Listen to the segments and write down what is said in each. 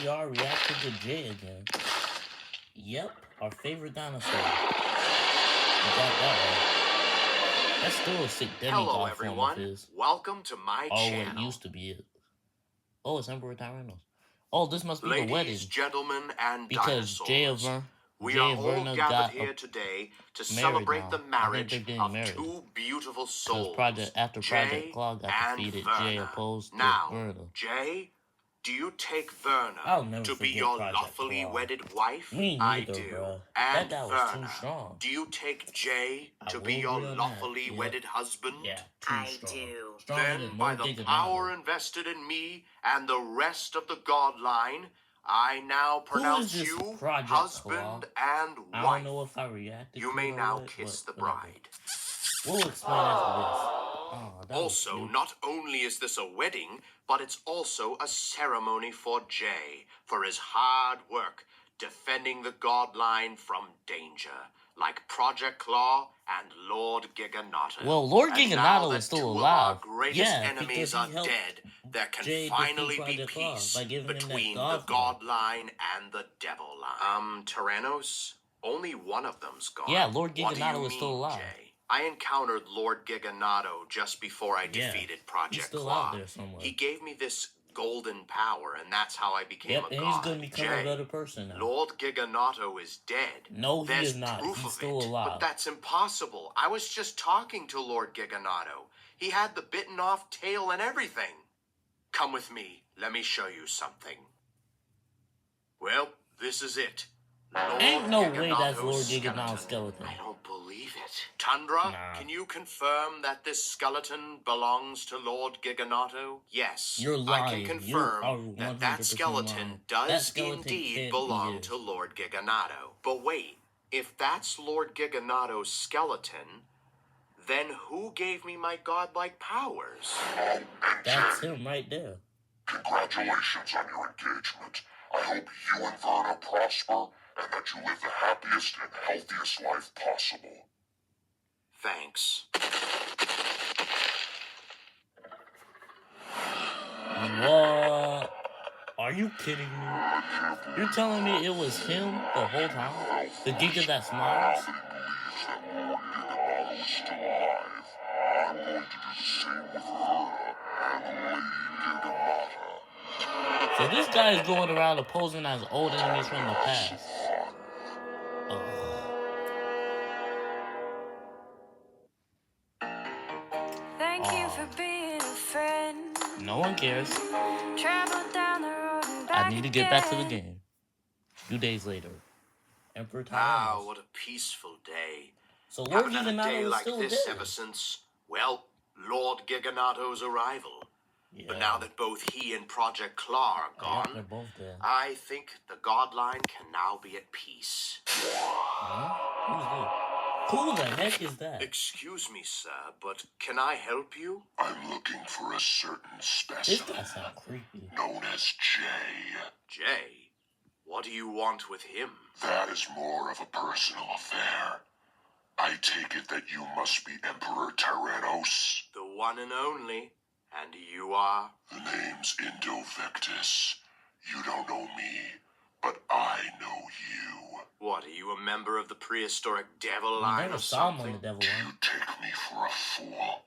we are reacting to Jay again. Yep, our favorite dinosaur. We got that right. That's still a sick demigod form of his. Welcome to my channel. Oh, it used to be it. Oh, it's Emperor Tyrannos. Oh, this must be Ladies, the wedding. Gentlemen, and because dinosaurs. We are all gathered here today to celebrate the marriage of two beautiful souls, after Project Claw got defeated, Jay opposed now, Verna. Jay, do you take Verna to be your lawfully wedded wife? I do. Bro. And that was too strong. Do you take Jay to be your lawfully wedded husband? Yeah, I do. Then, by the power invested in me and the rest of the god line, I now pronounce you husband and wife. I don't know if I reacted. You may now kiss the bride. We'll explain after this. Also, not only is this a wedding, but it's also a ceremony for Jay for his hard work defending the god line from danger, like Project Claw and Lord Giganato. Well, Lord Giganato is still alive. Our greatest enemies are dead. There can finally be peace between the god line and the devil line. Tyrannos, only one of them's gone. Yeah, Lord Giganato is still alive. Jay? I encountered Lord Giganato just before I defeated Project Claw. He gave me this golden power, and that's how I became a god. And he's gonna become a better person now. Lord Giganato is dead. No, he is not. He's still alive. But that's impossible. I was just talking to Lord Giganato. He had the bitten off tail and everything. Come with me. Let me show you something. Well, this is it. Ain't no way that's Lord Giganato's skeleton. I don't believe it. Tundra, can you confirm that this skeleton belongs to Lord Giganato? Yes, you're lying. I can confirm that skeleton does indeed belong to Lord Giganato. But wait, if that's Lord Giganato's skeleton, then who gave me my godlike powers? That's him right there. Congratulations on your engagement. I hope you and Verna prosper and that you live the happiest and healthiest life possible. Thanks. What? Are you kidding me? You're telling me it was him the whole time? The Giga that smiles? So this guy is going around opposing as old enemies from the past. Thank you for being a friend. No one cares. Travel down the road and back I need to get back to the game. 2 days later. Emperor Tyrannos. Ah, what a peaceful day. So Lord Giganato is like still this dead. ever since, well, Lord Giganato's arrival. Yeah. But now that both he and Project Claw are gone, they're both dead. I think the godline can now be at peace. Huh? Who's this? Who the heck is that? Excuse me, sir, but can I help you? I'm looking for a certain specimen. This guy sounds creepy. Known as Jay. Jay? What do you want with him? That is more of a personal affair. I take it that you must be Emperor Tyrannos. The one and only. And you are? The name's Indo Vectus. You don't know me, but I know you. What, are you a member of the prehistoric devil line or something? Do you take me for a fool?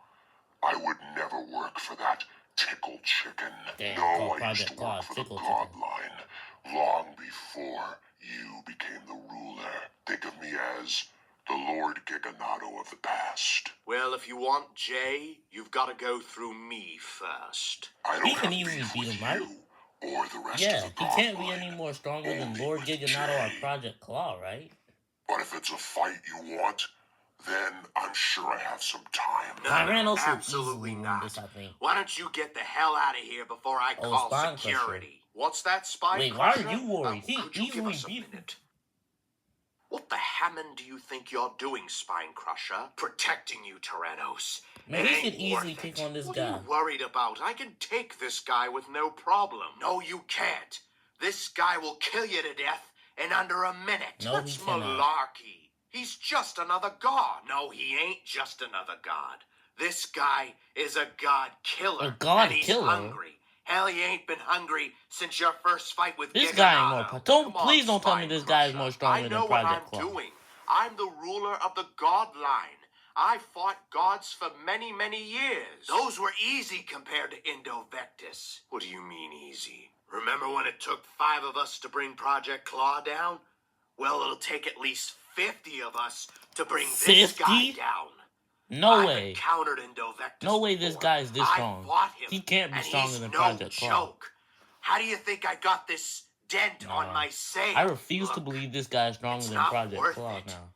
I would never work for that tickle chicken. No, I used to work for the god line long before you became the ruler. Think of me as the Lord Giganato of the past. Well, if you want Jay, you've got to go through me first. I don't he can easily beat him, right? Or the rest yeah, of the he can't be any more stronger than Lord Giganato or Project Claw, right? But if it's a fight you want, then I'm sure I have some time. No, absolutely not. This, I think. Why don't you get the hell out of here before I call security? What's that, Spine Wait, Crusher? why are you worried? He easily beat it. What the Hammond do you think you're doing, Spine Crusher? Protecting you, Tyrannos. Man, he could easily take on this guy. What are you worried about? I can take this guy with no problem. No, you can't. This guy will kill you to death in under a minute. No, that's malarkey. He's just another god. No, he ain't just another god. This guy is a god killer. A god and he's killer? Hungry. Hell, you ain't been hungry since your first fight with This guy ain't Giganado. more. Come on, Please don't tell me Spine this guy is Crusher. more stronger I than know what I'm Project Claw. doing. I'm the ruler of the God line. I fought gods for many, many years. Those were easy compared to Indo Vectus. What do you mean easy? Remember when it took 5 of us to bring Project Claw down? Well, it'll take at least 50 of us to bring this 50? guy down. No I've way. encountered Indo Vectus No way this before. guy is this I strong. fought him, He can't be and stronger he's than no Project Claw. joke. How do you think I got this dent on my sail? I refuse to Look, believe this guy is stronger it's than not Project worth Claw it. now.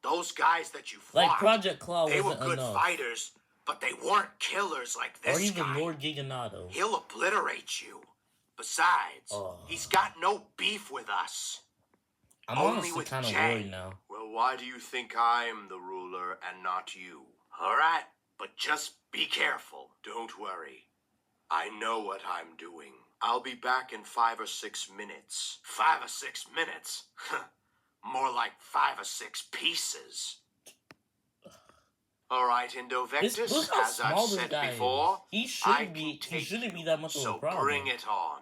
Those guys that you fought, Like Project Claw they were wasn't good enough. fighters, but they weren't killers like this Or even guy. Lord Giganado. He'll obliterate you. Besides, he's got no beef with us. I'm Only honestly with kind of Jay. worried now. Well, why do you think I'm the ruler and not you? All right, but just be careful. Don't worry. I know what I'm doing. I'll be back in 5 or 6 minutes. 5 or 6 minutes? More like 5 or 6 pieces. All right, Indo Vectus, Look how as I've small this said guy before, is. He shouldn't be that much of a problem. So bring it on.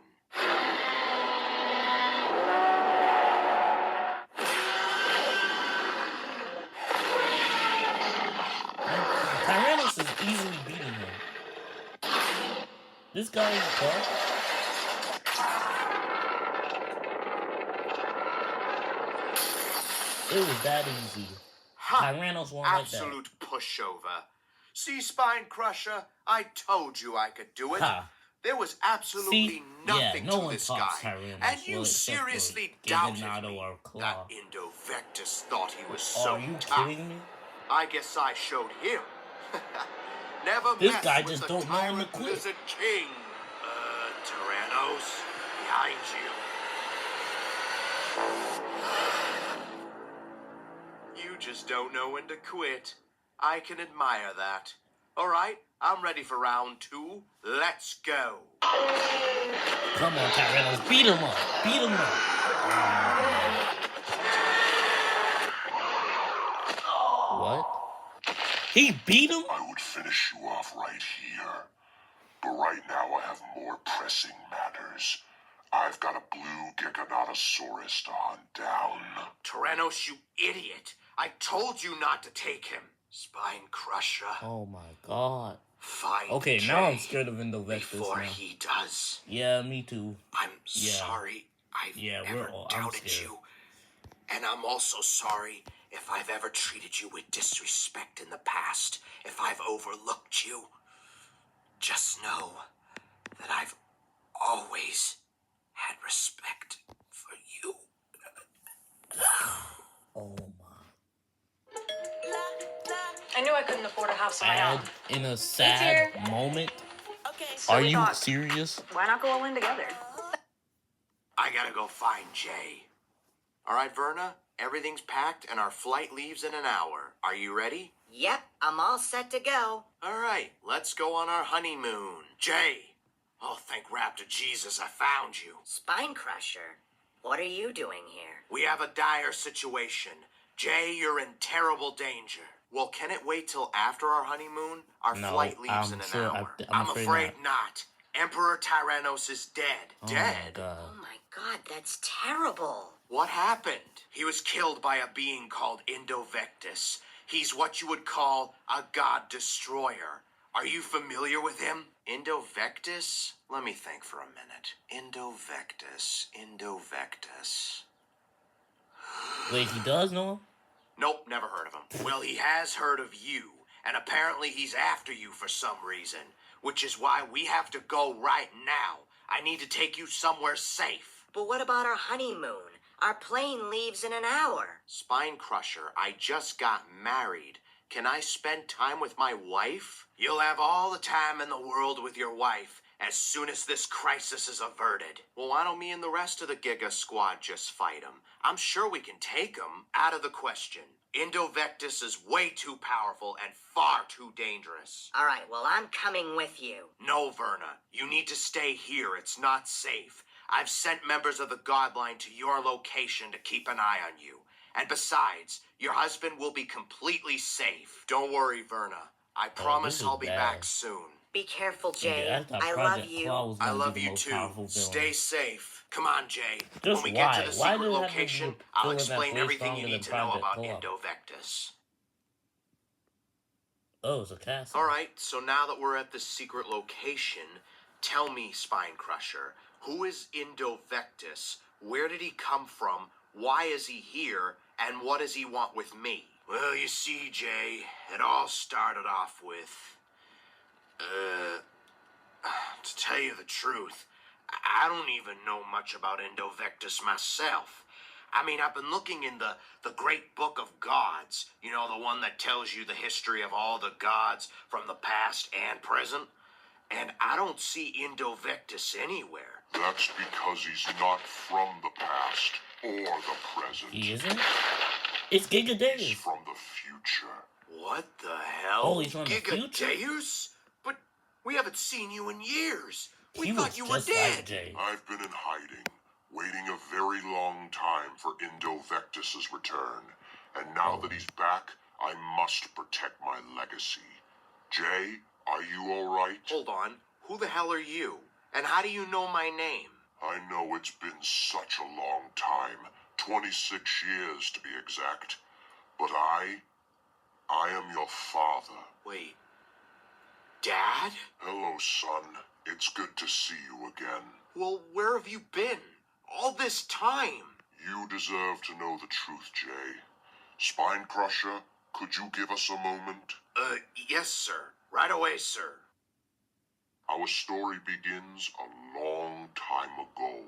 Tyrannos is easily beating him. This guy is tough. It was that easy. Tyrannos won't like that. Absolute pushover. See, Spine Crusher, I told you I could do it. There was absolutely nothing no to one this talks guy. Tyrannos, And you seriously doubted me. or Claw. That Indo Vectus thought he was Are so you tough. kidding me? I guess I showed him. Never This mess guy with just the don't know when to tyrant quit. lizard king. Tyrannos, behind you. You just don't know when to quit. I can admire that. All right, I'm ready for round 2. Let's go. Come on, Tyrannos. Beat him up. Beat him up. What? He beat him? I would finish you off right here. But right now I have more pressing matters. I've got a blue Giganotosaurus to hunt down. Tyrannos, you idiot. I told you not to take him. Spine Crusher. Oh my god. Find Okay, Jay now I'm scared of Indo Vectus before now. he does. Yeah, me too. I'm sorry I've ever I'm doubted scared. you. And I'm also sorry if I've ever treated you with disrespect in the past, if I've overlooked you. Just know that I've always had respect for you. Oh my. I knew I couldn't afford a house on my own. In a sad moment? So Are we you thought, serious? why not go all in together? I gotta go find Jay. All right, Verna, everything's packed and our flight leaves in an hour. Are you ready? Yep, I'm all set to go. All right, let's go on our honeymoon. Jay! Oh, thank Raptor Jesus I found you. Spine Crusher, what are you doing here? We have a dire situation. Jay, you're in terrible danger. Well, can it wait till after our honeymoon? Our flight leaves in an hour. I'm afraid not. Emperor Tyrannos is dead. Dead? Oh my god, that's terrible. What happened? He was killed by a being called Indo Vectus. He's what you would call a god destroyer. Are you familiar with him? Indo Vectus? Let me think for a minute. Indo Vectus. Indo Vectus. Wait, he does know him? Nope, never heard of him. Well, he has heard of you, and apparently he's after you for some reason, which is why we have to go right now. I need to take you somewhere safe. But what about our honeymoon? Our plane leaves in an hour. Spine Crusher, I just got married. Can I spend time with my wife? You'll have all the time in the world with your wife as soon as this crisis is averted. Well, why don't me and the rest of the Giga Squad just fight him? I'm sure we can take him. Out of the question. Indo Vectus is way too powerful and far too dangerous. All right, well, I'm coming with you. No, Verna. You need to stay here. It's not safe. I've sent members of the Godline to your location to keep an eye on you. And besides, your husband will be completely safe. Don't worry, Verna. I promise is I'll be bad. back soon. Be careful, Jay. Yeah, I thought I love Project you. Claw was I gonna love be the you most too. powerful villain. Stay safe. Come on, Jay. Just When we get why? to the Why secret do it have to location, be I'll villain that's explain way everything you stronger need than to know Project about Claw? Indo Vectus. Oh, it's a castle. Alright, so now that we're at the secret location, tell me, Spine Crusher, who is Indo Vectus? Where did he come from? Why is he here? And what does he want with me? Well, you see, Jay, it all started off with... to tell you the truth, I don't even know much about Indo Vectus myself. I mean, I've been looking in the great book of gods, you know, the one that tells you the history of all the gods from the past and present, and I don't see Indo Vectus anywhere. That's because he's not from the past or the present. He isn't? It's Gigadeus. He's from the future. What the hell? Oh, he's from the future? Gigadeus? But we haven't seen you in years. We He thought was you were just dead. like Jay. I've been in hiding, waiting a very long time for Indo Vectus's return. And now that he's back, I must protect my legacy. Jay, are you alright? Hold on. Who the hell are you? And how do you know my name? I know it's been such a long time, 26 years to be exact. But I am your father. Wait. Dad? Hello, son. It's good to see you again. Well, where have you been? All this time? You deserve to know the truth, Jay. Spine Crusher, could you give us a moment? Yes, sir. Right away, sir. Our story begins a long time ago.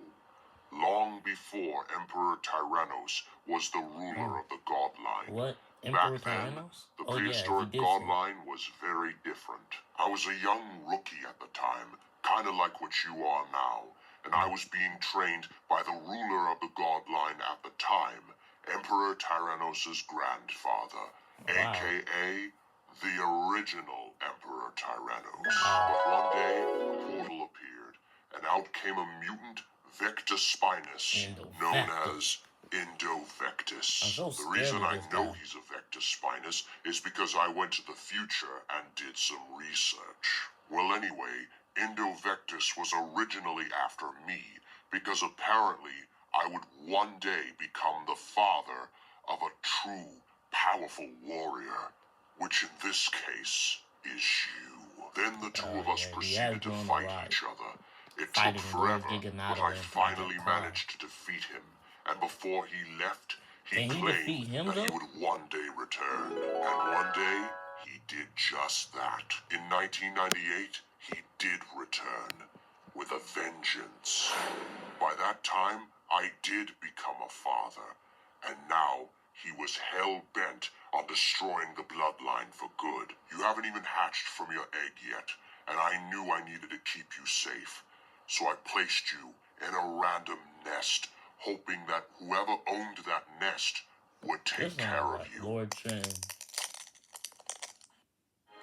Long before Emperor Tyrannos was the ruler of the god line. What? Emperor Back then, Tyrannos? the Oh, yeah, prehistoric he did god say. line was very different. I was a young rookie at the time, kind of like what you are now, and I was being trained by the ruler of the god line at the time, Emperor Tyrannos' grandfather, Wow. aka the original Emperor Tyrannos. Wow. But one day, a portal appeared, and out came a mutant Vectus Spinus, Indo known Vectus. as Indo Vectus. I'm so The scared reason of I this know guy. he's a Vectus Spinus is because I went to the future and did some research. Well, anyway, Indo Vectus was originally after me because apparently I would one day become the father of a true, powerful warrior, which in this case is you. Then the two of us yeah, he proceeded has to grown a fight lot. each other. It Fighting took Lord forever, Giganado but I and finally Project Claw. managed to defeat him. And before he left, he Can he claimed defeat him, that he though? would one day return. And one day, he did just that. In 1998, he did return with a vengeance. By that time, I did become a father. And now, he was hell-bent on destroying the bloodline for good. You haven't even hatched from your egg yet, and I knew I needed to keep you safe. So I placed you in a random nest, hoping that whoever owned that nest would take This care sounds of like you. Lord Trin.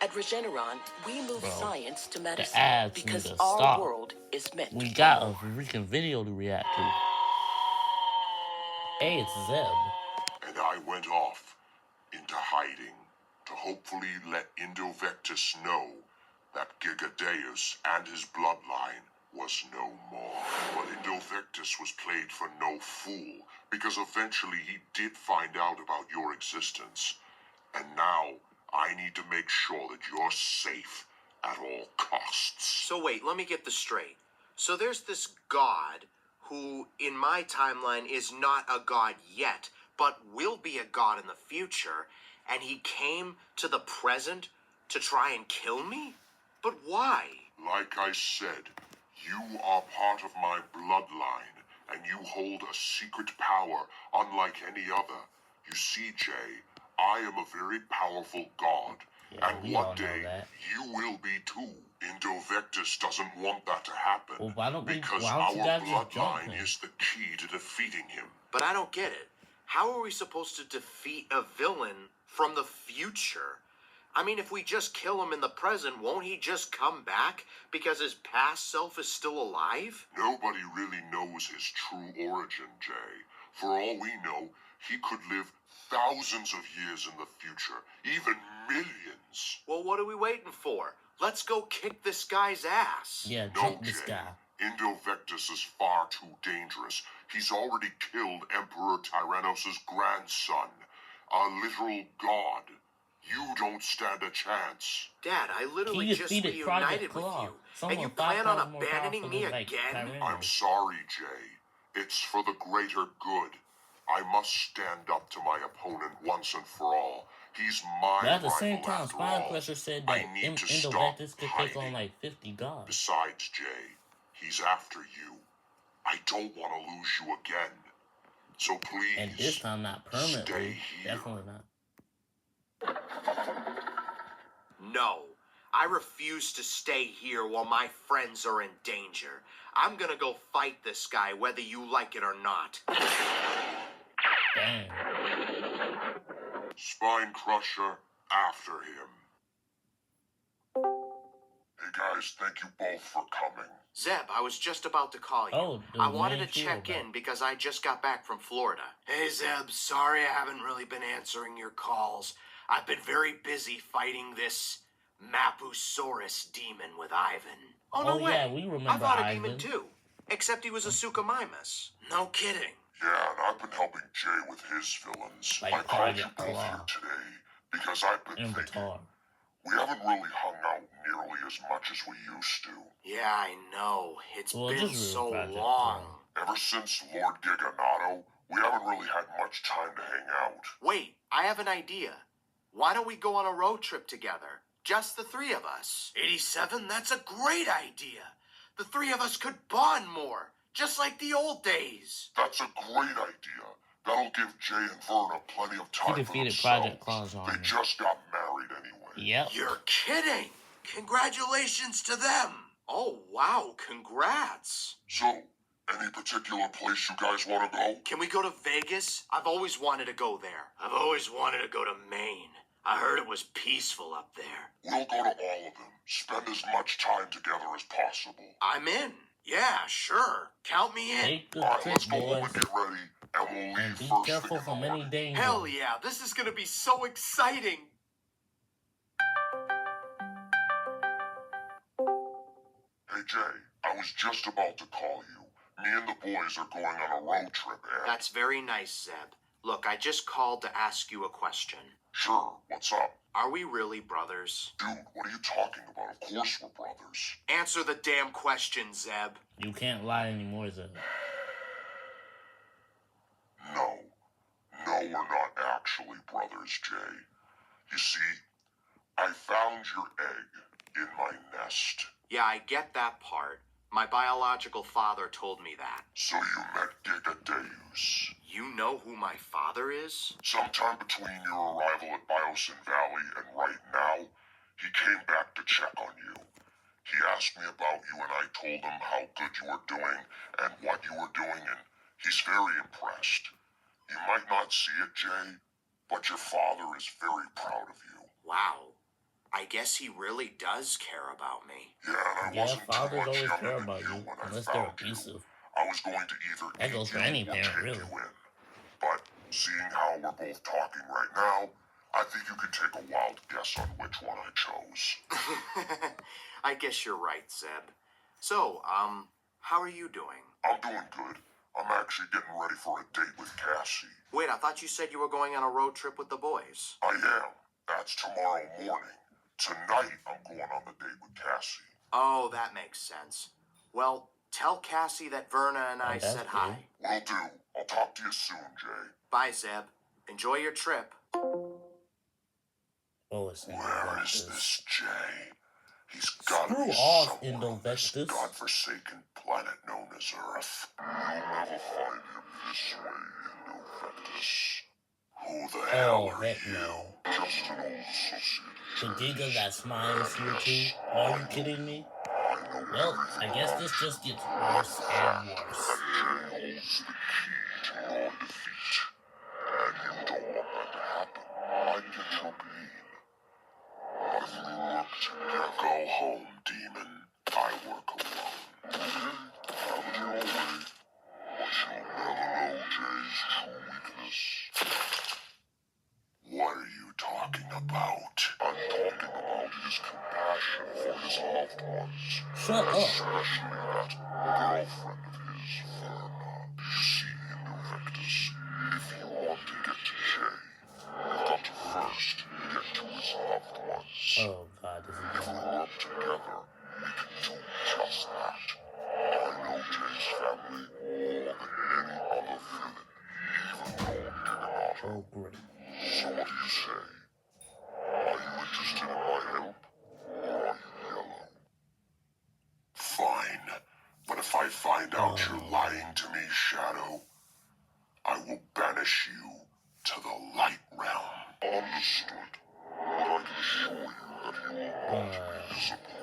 At Regeneron, we move Bro, science to The medicine ads need because to our stop. world is meant We for got a more. freaking video to react to. Hey, it's Zeb. And I went off into hiding to hopefully let Indo Vectus know that Gigadeus and his bloodline was no more. But Indo Vectus was played for no fool, because eventually he did find out about your existence. And now, I need to make sure that you're safe at all costs. So wait, let me get this straight. So there's this god who, in my timeline, is not a god yet, but will be a god in the future, and he came to the present to try and kill me? But why? Like I said, you are part of my bloodline, and you hold a secret power unlike any other. You see, Jay, I am a very powerful god, Yeah, and we all one know day that. you will be too. Indo Vectus doesn't want that to happen, Well, why don't you because guys our just jump him? bloodline is the key to defeating him. But I don't get it. How are we supposed to defeat a villain from the future? I mean, if we just kill him in the present, won't he just come back because his past self is still alive? Nobody really knows his true origin, Jay. For all we know, he could live thousands of years in the future, even millions. Well, what are we waiting for? Let's go kick this guy's ass. Yeah, No, jump this Jay. guy. Indo Vectus is far too dangerous. He's already killed Emperor Tyrannos' grandson, a literal god. You don't stand a chance. Dad, I literally He just defeated Project reunited with Claw. you. Someone And you 5 plan on times more abandoning powerful me than, like, again? Tyrannos. I'm sorry, Jay. It's for the greater good. I must stand up to my opponent once and for all. He's my But at the rival same time, after Spine all. Crusher said I that need to Indo stop Vectus could take on hiding. like 50 gods. Besides, Jay, he's after you. I don't want to lose you again. So please, And this time not permanently. stay here. Definitely not. No. I refuse to stay here while my friends are in danger. I'm gonna go fight this guy whether you like it or not. Dang. Spine Crusher, after him. Hey guys, thank you both for coming. Zeb, I was just about to call you. Oh, the I wanted to main hero check back. in because I just got back from Florida. Hey Zeb, sorry I haven't really been answering your calls. I've been very busy fighting this Mapusaurus demon with Ivan. Oh, no Oh, way. yeah, we remember I fought a Ivan. demon too. Except he was a Suchomimus. No kidding. Yeah, and I've been helping Jay with his villains. Like I called you Project both Claw. here today because I've been thinking Inventar. we haven't really hung out nearly as much as we used to. Yeah, I know. It's Well, been just real so Project long. Claw. Ever since Lord Giganato, we haven't really had much time to hang out. Wait, I have an idea. Why don't we go on a road trip together? Just the three of us. 87, that's a great idea. The three of us could bond more, just like the old days. That's a great idea. That'll give Jay and Verna plenty of time He for defeated themselves. Project Claw's They army. just got married anyway. Yep. You're kidding. Congratulations to them. Oh, wow, congrats. So, any particular place you guys want to go? Can we go to Vegas? I've always wanted to go there. I've always wanted to go to Maine. I heard it was peaceful up there. We'll go to all of them. Spend as much time together as possible. I'm in. Yeah, sure. Count me in. Take good Alright, trip, let's go home boys. and get ready, and we'll leave And be first careful thing in from the any morning. danger. Hell yeah, this is gonna be so exciting. Hey Jay, I was just about to call you. Me and the boys are going on a road trip, and... That's very nice, Zeb. Look, I just called to ask you a question. Sure, what's up? Are we really brothers? Dude, what are you talking about? Of course we're brothers. Answer the damn question, Zeb. You can't lie anymore, Zeb. No. No, we're not actually brothers, Jay. You see, I found your egg in my nest. Yeah, I get that part. My biological father told me that. So you met Gigadeus. You know who my father is? Sometime between your arrival at Biosin Valley and right now, he came back to check on you. He asked me about you and I told him how good you were doing and what you were doing, and he's very impressed. You might not see it, Jay, but your father is very proud of you. Wow. I guess he really does care about me. Yeah, and I Yeah, wasn't too fathers much always younger care than about you, when I unless they're found you. abusive. I was going to either That goes for any or parent, take really. you in. But seeing how we're both talking right now, I think you could take a wild guess on which one I chose. I guess you're right, Zeb. So, how are you doing? I'm doing good. I'm actually getting ready for a date with Cassie. Wait, I thought you said you were going on a road trip with the boys. I am. That's tomorrow morning. Tonight, I'm going on the date with Cassie. Oh, that makes sense. Well, tell Cassie that Verna and I that's said good. hi. Will do. I'll talk to you soon, Jay. Bye, Zeb. Enjoy your trip. Oh, it's Indo Where is Vectus. this Jay? He's gotta Screw be off, somewhere Indo on this Vectus. godforsaken planet known as Earth. You'll never find him this way, Indo Vectus. Who the hell are heck you? no. Just an old associate. The Giga that smiles here too? Are you kidding me? Well, I guess this just gets worse and worse. Jay holds the key to your defeat. And you don't want that to happen. I get your pain. But if we work together, go home, demon. I work alone. Have your way, but you'll never know Jay's true weakness. What are you talking about? I'm talking about his compassion. compassion for his loved ones. Shut up. Especially that girlfriend of his, Verna. You see, Indo Vectus, if you want to get to Jay, you've got to first get to his loved ones. Oh God, this is If we bad. work together, we can do just that. I know Jay's family more than any other villain, even Lord Oh great. So what do you say? Are you interested in my help, or are you yellow? Fine, but if I find out you're lying to me, Shadow, I will banish you to the light realm. Understood. But I can assure you that you will not be disappointed.